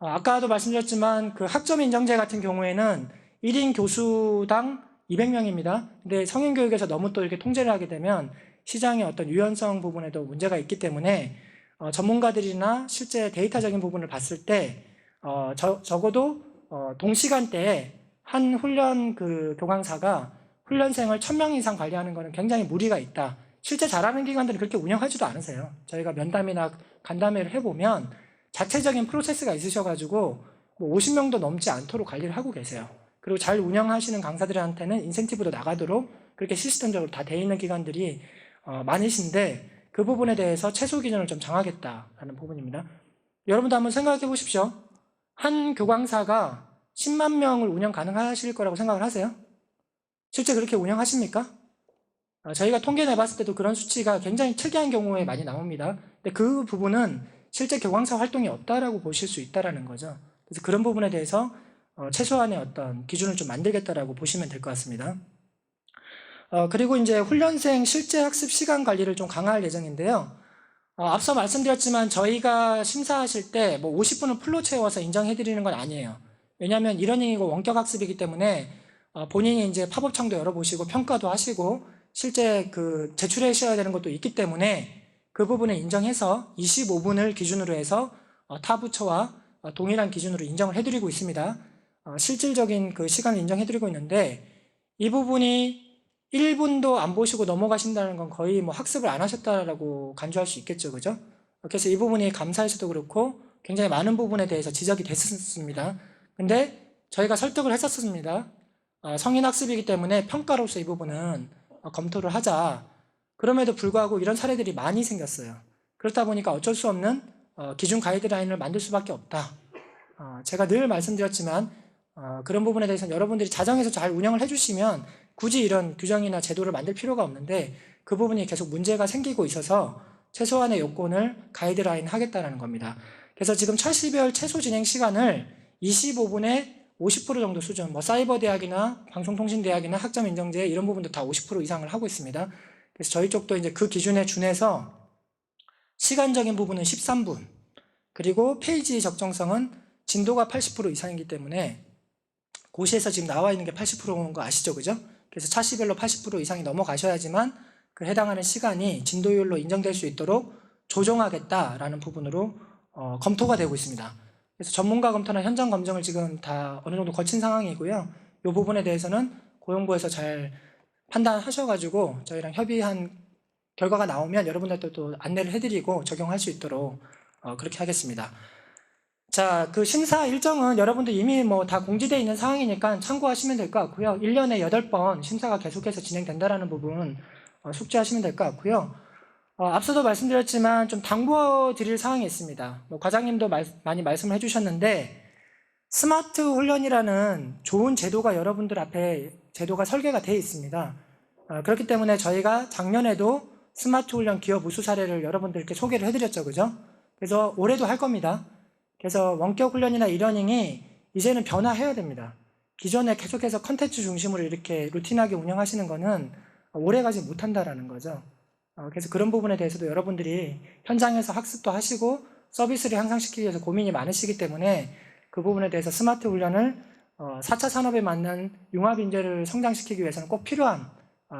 아까도 말씀드렸지만 그 학점 인정제 같은 경우에는 1인 교수당 200명입니다. 근데 성인교육에서 너무 또 이렇게 통제를 하게 되면 시장의 어떤 유연성 부분에도 문제가 있기 때문에 전문가들이나 실제 데이터적인 부분을 봤을 때 적어도 동시간대에 한 훈련 그 교강사가 훈련생을 1000명 이상 관리하는 것은 굉장히 무리가 있다. 실제 잘하는 기관들은 그렇게 운영하지도 않으세요. 저희가 면담이나 간담회를 해보면 자체적인 프로세스가 있으셔가지고 뭐 50명도 넘지 않도록 관리를 하고 계세요. 그리고 잘 운영하시는 강사들한테는 인센티브도 나가도록 그렇게 시스템적으로 다 돼 있는 기관들이 많으신데 그 부분에 대해서 최소 기준을 좀 정하겠다라는 부분입니다. 여러분도 한번 생각해 보십시오. 한 교강사가 10만 명을 운영 가능하실 거라고 생각을 하세요? 실제 그렇게 운영하십니까? 저희가 통계 내봤을 때도 그런 수치가 굉장히 특이한 경우에 많이 나옵니다. 근데 그 부분은 실제 교강사 활동이 없다라고 보실 수 있다는 거죠. 그래서 그런 부분에 대해서 최소한의 어떤 기준을 좀 만들겠다라고 보시면 될 것 같습니다. 그리고 이제 훈련생 실제 학습 시간 관리를 좀 강화할 예정인데요. 앞서 말씀드렸지만 저희가 심사하실 때 뭐 50분을 풀로 채워서 인정해드리는 건 아니에요. 왜냐하면 이러닝이고 원격 학습이기 때문에 본인이 이제 팝업창도 열어보시고 평가도 하시고 실제 그 제출하셔야 되는 것도 있기 때문에 그 부분을 인정해서 25분을 기준으로 해서 타 부처와 동일한 기준으로 인정을 해드리고 있습니다. 실질적인 그 시간을 인정해드리고 있는데 이 부분이 1분도 안 보시고 넘어가신다는 건 거의 뭐 학습을 안 하셨다라고 간주할 수 있겠죠, 그죠? 그래서 이 부분이 감사에서도 그렇고 굉장히 많은 부분에 대해서 지적이 됐었습니다. 근데 저희가 설득을 했었습니다. 성인 학습이기 때문에 평가로서 이 부분은 검토를 하자. 그럼에도 불구하고 이런 사례들이 많이 생겼어요. 그렇다 보니까 어쩔 수 없는 기준 가이드라인을 만들 수밖에 없다. 제가 늘 말씀드렸지만 그런 부분에 대해서는 여러분들이 자정에서 잘 운영을 해주시면 굳이 이런 규정이나 제도를 만들 필요가 없는데 그 부분이 계속 문제가 생기고 있어서 최소한의 요건을 가이드라인 하겠다는 겁니다. 그래서 지금 차시별 최소 진행 시간을 25분에 50% 정도 수준, 뭐 사이버 대학이나 방송통신대학이나 학점 인정제 이런 부분도 다 50% 이상을 하고 있습니다. 그래서 저희 쪽도 이제 그 기준에 준해서 시간적인 부분은 13분, 그리고 페이지 적정성은 진도가 80% 이상이기 때문에 고시에서 지금 나와 있는 게 80%인 거 아시죠, 그죠? 그래서 차시별로 80% 이상이 넘어가셔야지만 그 해당하는 시간이 진도율로 인정될 수 있도록 조정하겠다라는 부분으로 검토가 되고 있습니다. 그래서 전문가 검토나 현장 검증을 지금 다 어느 정도 거친 상황이고요. 이 부분에 대해서는 고용부에서 잘 판단하셔가지고 저희랑 협의한 결과가 나오면 여러분들도 또 안내를 해드리고 적용할 수 있도록 그렇게 하겠습니다. 자, 그 심사 일정은 여러분들 이미 뭐 다 공지되어 있는 상황이니까 참고하시면 될 것 같고요. 1년에 8번 심사가 계속해서 진행된다는 부분 숙지하시면 될 것 같고요. 앞서도 말씀드렸지만 좀 당부드릴 사항이 있습니다. 뭐 과장님도 많이 말씀을 해주셨는데 스마트 훈련이라는 좋은 제도가 여러분들 앞에 제도가 설계가 되어 있습니다. 그렇기 때문에 저희가 작년에도 스마트 훈련 기업 우수 사례를 여러분들께 소개를 해드렸죠, 그죠? 그래서 올해도 할 겁니다. 그래서 원격 훈련이나 이러닝이 이제는 변화해야 됩니다. 기존에 계속해서 컨텐츠 중심으로 이렇게 루틴하게 운영하시는 거는 오래가지 못한다라는 거죠. 그래서 그런 부분에 대해서도 여러분들이 현장에서 학습도 하시고 서비스를 향상시키기 위해서 고민이 많으시기 때문에 그 부분에 대해서 스마트 훈련을 4차 산업에 맞는 융합 인재를 성장시키기 위해서는 꼭 필요한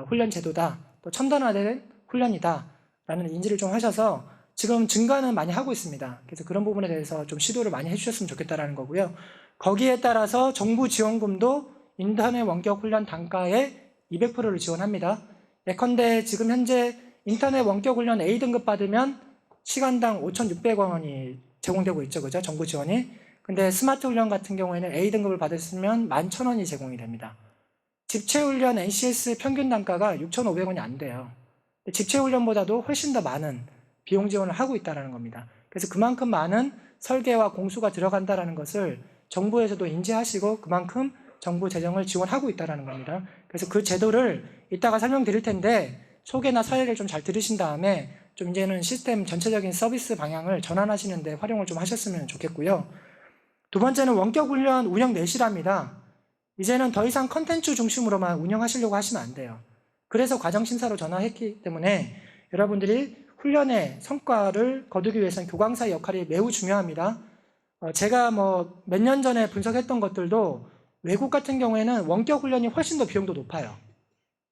훈련 제도다. 또 첨단화된 훈련이다. 라는 인지를 좀 하셔서 지금 증가는 많이 하고 있습니다. 그래서 그런 부분에 대해서 좀 시도를 많이 해주셨으면 좋겠다라는 거고요. 거기에 따라서 정부 지원금도 인터넷 원격 훈련 단가의 200%를 지원합니다. 예컨대 지금 현재 인터넷 원격 훈련 A등급 받으면 시간당 5,600원이 제공되고 있죠, 그죠? 정부 지원이. 근데 스마트 훈련 같은 경우에는 A등급을 받았으면 11,000원이 제공이 됩니다. 집체 훈련 NCS 평균 단가가 6,500원이 안 돼요. 집체 훈련보다도 훨씬 더 많은 비용 지원을 하고 있다는 겁니다. 그래서 그만큼 많은 설계와 공수가 들어간다는 것을 정부에서도 인지하시고 그만큼 정부 재정을 지원하고 있다는 겁니다. 그래서 그 제도를 이따가 설명드릴 텐데 소개나 사례를 좀 잘 들으신 다음에 좀 이제는 시스템 전체적인 서비스 방향을 전환하시는 데 활용을 좀 하셨으면 좋겠고요. 두 번째는 원격 훈련 운영 내실합니다. 이제는 더 이상 컨텐츠 중심으로만 운영하시려고 하시면 안 돼요. 그래서 과정심사로 전환했기 때문에 여러분들이 훈련의 성과를 거두기 위해서는 교강사의 역할이 매우 중요합니다. 제가 뭐 몇 년 전에 분석했던 것들도 외국 같은 경우에는 원격 훈련이 훨씬 더 비용도 높아요.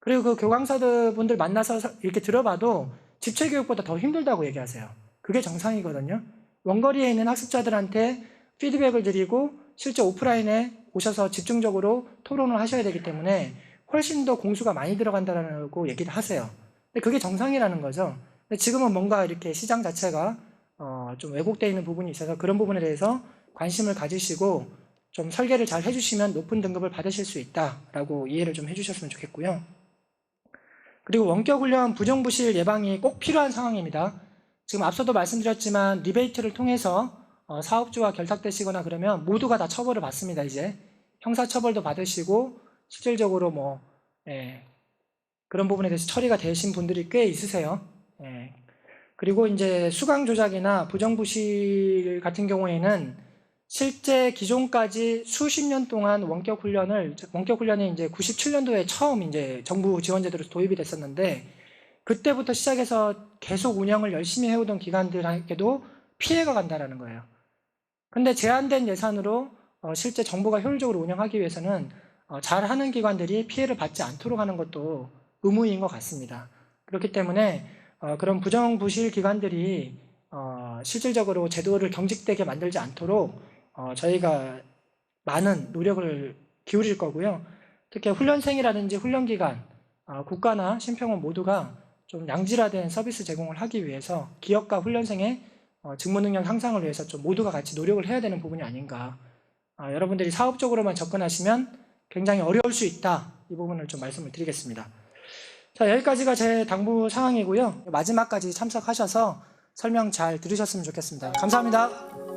그리고 그 교강사들 분들 만나서 이렇게 들어봐도 집체 교육보다 더 힘들다고 얘기하세요. 그게 정상이거든요. 원거리에 있는 학습자들한테 피드백을 드리고 실제 오프라인에 오셔서 집중적으로 토론을 하셔야 되기 때문에 훨씬 더 공수가 많이 들어간다고 얘기를 하세요. 근데 그게 정상이라는 거죠. 근데 지금은 뭔가 이렇게 시장 자체가 좀 왜곡되어 있는 부분이 있어서 그런 부분에 대해서 관심을 가지시고 좀 설계를 잘 해주시면 높은 등급을 받으실 수 있다라고 이해를 좀 해주셨으면 좋겠고요. 그리고 원격훈련 부정부실 예방이 꼭 필요한 상황입니다. 지금 앞서도 말씀드렸지만 리베이트를 통해서 사업주와 결탁되시거나 그러면 모두가 다 처벌을 받습니다. 이제 형사처벌도 받으시고 실질적으로 뭐 그런 부분에 대해서 처리가 되신 분들이 꽤 있으세요. 그리고 이제 수강 조작이나 부정부실 같은 경우에는 실제 기존까지 수십 년 동안 원격훈련이 이제 97년도에 처음 이제 정부 지원제도로 도입이 됐었는데 그때부터 시작해서 계속 운영을 열심히 해오던 기관들에게도 피해가 간다라는 거예요. 근데 제한된 예산으로 실제 정부가 효율적으로 운영하기 위해서는 잘하는 기관들이 피해를 받지 않도록 하는 것도 의무인 것 같습니다. 그렇기 때문에 그런 부정부실 기관들이 실질적으로 제도를 경직되게 만들지 않도록 저희가 많은 노력을 기울일 거고요. 특히 훈련생이라든지 훈련기관, 국가나 심평원 모두가 좀 양질화된 서비스 제공을 하기 위해서 기업과 훈련생의 직무 능력 향상을 위해서 좀 모두가 같이 노력을 해야 되는 부분이 아닌가. 여러분들이 사업적으로만 접근하시면 굉장히 어려울 수 있다. 이 부분을 좀 말씀을 드리겠습니다. 자, 여기까지가 제 당부 사항이고요. 마지막까지 참석하셔서 설명 잘 들으셨으면 좋겠습니다. 감사합니다.